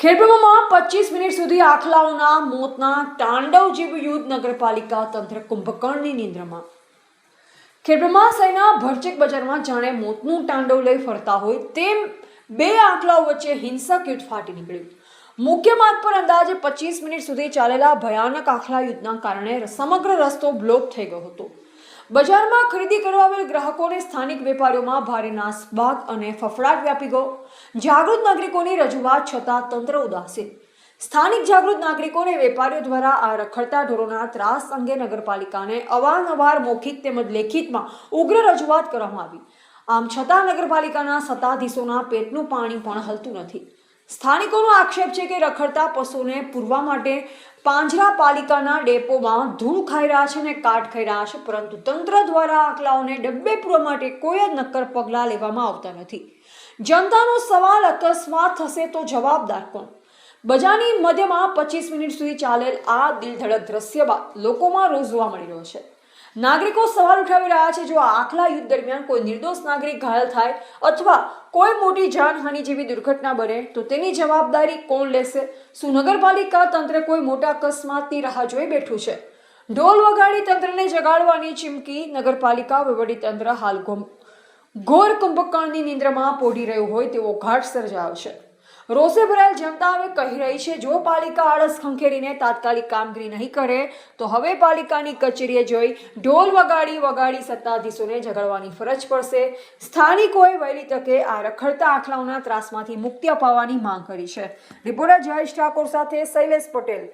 ખેડબ્રહ્મામાં 25 minute સુધી આખલાઓના મોતના તાંડવ જેવું યુદ્ધ નગરપાલિકા તંત્ર કુંભકર્ણની નિંદ્રામાં। ખેડબ્રહ્મા શહેરના ભરચક બજારમાં જાણે મોતનું તાંડવ લઈ ફરતા હોય તેમ બે આખલાઓ વચ્ચે હિંસક યુદ્ધ ફાટી નીકળ્યું। મુખ્ય માર્ગ પર અંદાજે 25 મિનિટ સુધી ચાલેલા ભયાનક આખલા યુદ્ધના કારણે સમગ્ર રસ્તો બ્લોક થઈ ગયો હતો। બજારમાં ખરીદી કરવા આવેલ ગ્રાહકોને સ્થાનિક વેપારીઓમાં ભારે નાસભાગ અને ફફડાટ વ્યાપી ગયો। જાગૃત નાગરિકોની રજૂઆત છતાં તંત્ર ઉદાસીન। સ્થાનિક જાગૃત નાગરિકો અને વેપારીઓ દ્વારા આ રખડતા ઢોરોના ત્રાસ અંગે નગરપાલિકાને અવારનવાર મૌખિક તેમજ લેખિતમાં ઉગ્ર રજૂઆત કરવામાં આવી। આમ છતાં નગરપાલિકાના સત્તાધીશોના પેટનું પાણી પણ હલતું નથી। સ્થાનિકોનો આક્ષેપ છે કે રખડતા પશુઓને પૂરવા માટે પાંજરા પાલિકાના ડેપોમાં ધૂળ ખાઈ રહ્યા છે અને કાટ ખાઈ રહ્યા છે, પરંતુ તંત્ર દ્વારા આખલાઓને ડબ્બે પૂરવા માટે કોઈ જ નક્કર પગલાં લેવામાં આવતા નથી। જનતાનો સવાલ, અકસ્માત થશે તો જવાબદાર કોણ? બજારની મધ્યમાં 25 મિનિટ સુધી ચાલેલ આ દિલધડક દ્રશ્ય બાદ લોકોમાં રોષ જોવા મળી રહ્યો છે। નાગરિકો સવાલ ઉઠાવી રહ્યા છે, જો આખલા યુદ્ધ દરમિયાન કોઈ નિર્દોષ નાગરિક ઘાયલ થાય અથવા કોઈ મોટી જાનહાનિ જેવી દુર્ઘટના બને તો તેની જવાબદારી કોણ લેશે? શું નગરપાલિકા તંત્ર કોઈ મોટા અકસ્માતની રાહ જોઈ બેઠું છે? ઢોલ વગાડી તંત્રને જગાડવાની ચીમકી। નગરપાલિકા વહીવટીતંત્ર હાલ ઘોર કુંભકર્ણની નિંદ્રામાં પોઢી રહ્યું હોય તેવો ઘાટ સર્જાયો છે। રોષે ભરાયેલ જનતા હવે કહી રહી છે, જો પાલિકા આળસ ખંખેરીને તાત્કાલિક કામગીરી નહીં કરે તો હવે પાલિકાની કચેરીએ જોઈ ઢોલ વગાડી સત્તાધીશોને જગાડવાની ફરજ પડશે। સ્થાનિકોએ વહેલી તકે આ રખડતા આખલાઓના ત્રાસમાંથી મુક્તિ અપાવવાની માંગ કરી છે। રિપોર્ટર જયેશ ઠાકોર સાથે શૈલેષ પટેલ।